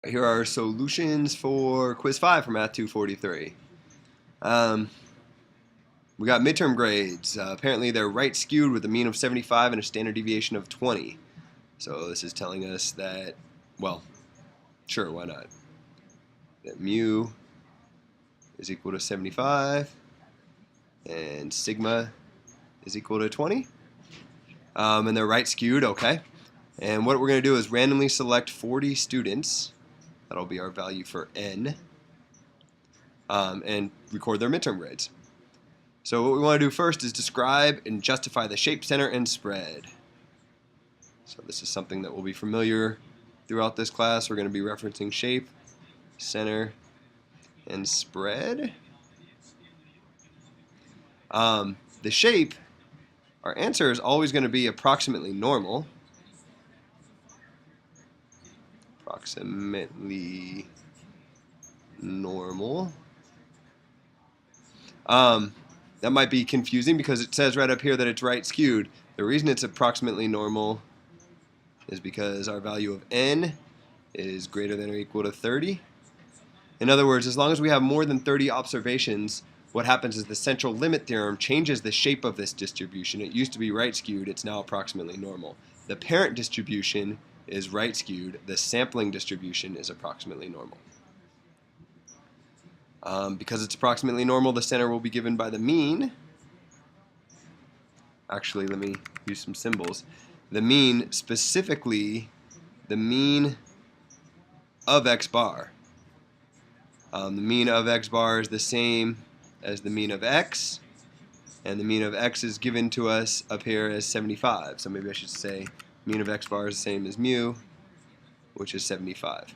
Here are solutions for quiz 5 for Math 243. We got midterm grades. Apparently they're right skewed with a mean of 75 and a standard deviation of 20. So this is telling us that, well, sure, why not? That mu is equal to 75 and sigma is equal to 20. And they're right skewed, okay. And what we're going to do is randomly select 40 students. That'll be our value for n. And record their midterm grades. So what we want to do first is describe and justify the shape, center, and spread. So this is something that will be familiar throughout this class. We're going to be referencing shape, center, and spread. The shape, our answer is always going to be approximately normal. Approximately normal. That might be confusing because it says right up here that it's right skewed. The reason it's approximately normal is because our value of n is greater than or equal to 30. In other words, as long as we have more than 30 observations, what happens is the central limit theorem changes the shape of this distribution. It used to be right skewed, it's now approximately normal. The parent distribution is right skewed, the sampling distribution is approximately normal. Because it's approximately normal, the center will be given by the mean. Actually, let me use some symbols. The mean, specifically, the mean of x bar. The mean of x bar is the same as the mean of x, and the mean of x is given to us up here as 75. So maybe I should say mean of x bar is the same as mu, which is 75.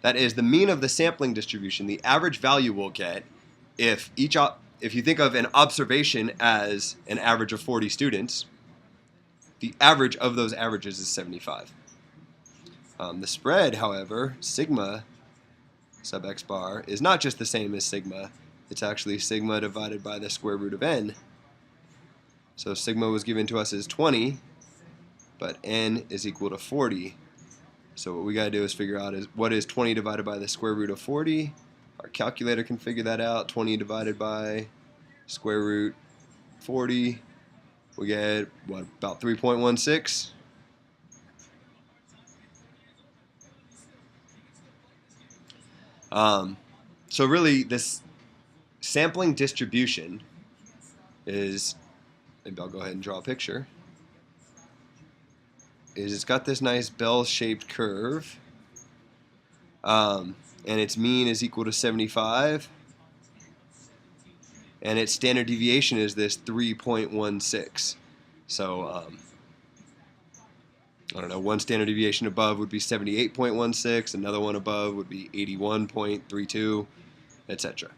That is the mean of the sampling distribution, the average value we'll get if you think of an observation as an average of 40 students, the average of those averages is 75. The spread, however, sigma sub x bar, is not just the same as sigma, it's actually sigma divided by the square root of n. So sigma was given to us as 20, but n is equal to 40. So what we got to do is figure out what is 20 divided by the square root of 40. Our calculator can figure that out. 20 divided by square root 40. We get, what, about 3.16? So really, this sampling distribution is, maybe I'll go ahead and draw a picture, is it's got this nice bell-shaped curve, and its mean is equal to 75, and its standard deviation is this 3.16. So I don't know, one standard deviation above would be 78.16, another one above would be 81.32, etc.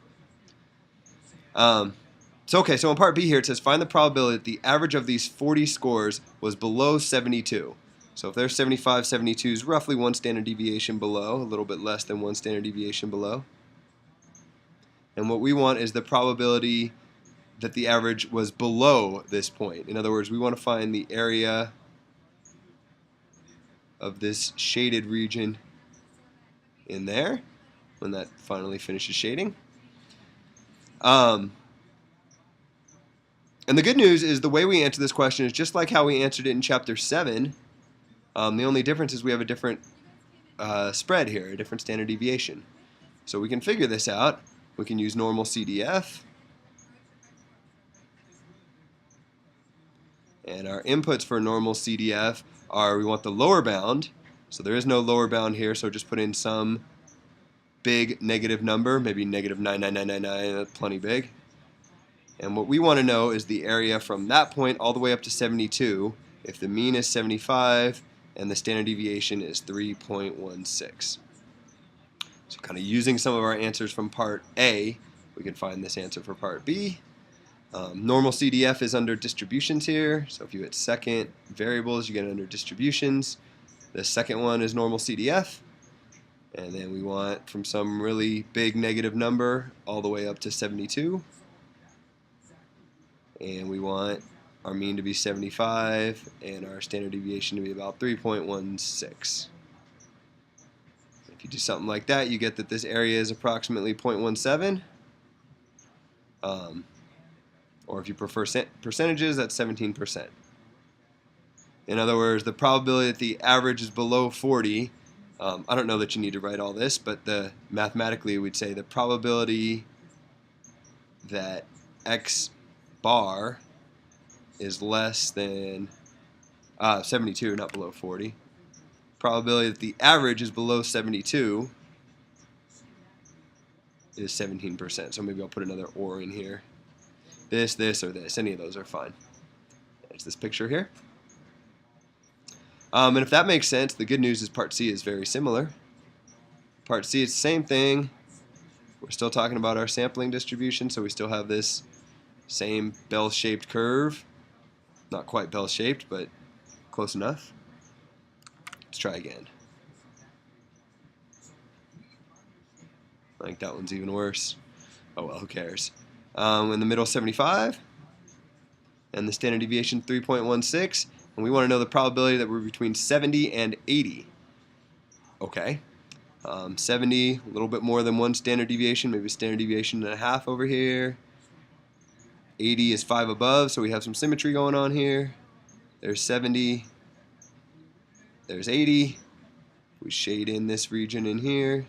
So in part B here it says find the probability that the average of these 40 scores was below 72. So if there's 75, 72 is roughly one standard deviation below, a little bit less than one standard deviation below. And what we want is the probability that the average was below this point. In other words, we want to find the area of this shaded region in there when that finally finishes shading. And the good news is the way we answer this question is just like how we answered it in Chapter 7. The only difference is we have a different spread here, a different standard deviation. So we can figure this out. We can use normal CDF. And our inputs for normal CDF are, we want the lower bound. So there is no lower bound here, so just put in some big negative number, maybe negative 99999, that's plenty big. And what we want to know is the area from that point all the way up to 72, if the mean is 75 and the standard deviation is 3.16. So kind of using some of our answers from part A, we can find this answer for part B. Normal CDF is under distributions here, so if you hit second variables, you get under distributions. The second one is normal CDF, and then we want from some really big negative number all the way up to 72. And we want our mean to be 75 and our standard deviation to be about 3.16. If you do something like that, you get that this area is approximately 0.17. Or if you prefer percentages, that's 17%. In other words, the probability that the average is below 40, I don't know that you need to write all this, but mathematically we'd say the probability that x bar is less than 72, not below 40. Probability that the average is below 72 is 17%. So maybe I'll put another or in here. This, or this. Any of those are fine. There's this picture here. And if that makes sense, the good news is part C is very similar. Part C is the same thing. We're still talking about our sampling distribution, so we still have this same bell-shaped curve. Not quite bell-shaped, but close enough. Let's try again. I think that one's even worse. Oh well, who cares? In the middle, 75, and the standard deviation 3.16, and we want to know the probability that we're between 70 and 80. Okay, 70, a little bit more than one standard deviation, maybe a standard deviation and a half over here. 80 is 5 above, so we have some symmetry going on here. There's 70, there's 80. We shade in this region in here.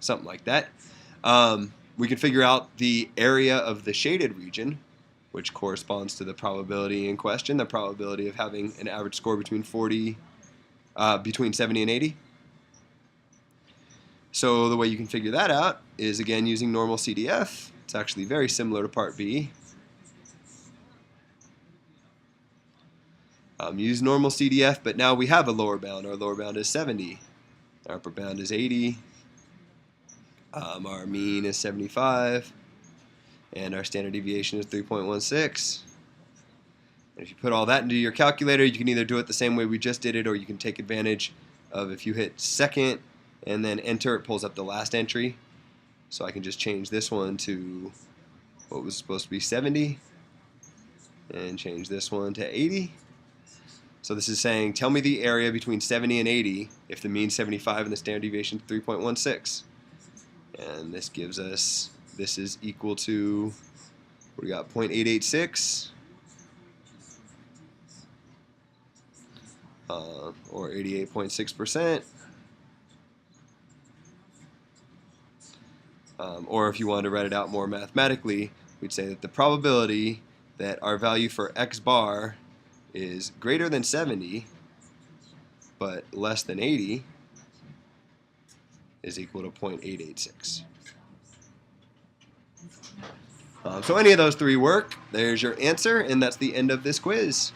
Something like that. We can figure out the area of the shaded region, which corresponds to the probability in question, the probability of having an average score between 70 and 80. So the way you can figure that out is, again, using normal CDF. It's actually very similar to part B. Use normal CDF, but now we have a lower bound. Our lower bound is 70. Our upper bound is 80. Our mean is 75. And our standard deviation is 3.16. And if you put all that into your calculator, you can either do it the same way we just did it, or you can take advantage of, if you hit second and then enter, it pulls up the last entry. So I can just change this one to what was supposed to be 70 and change this one to 80. So this is saying, tell me the area between 70 and 80 if the mean 75 and the standard deviation 3.16. And this gives us, this is equal to, we got 0.886 or 88.6%. Or if you wanted to write it out more mathematically, we'd say that the probability that our value for x bar is greater than 70 but less than 80 is equal to 0.886. So any of those three work. There's your answer, and that's the end of this quiz.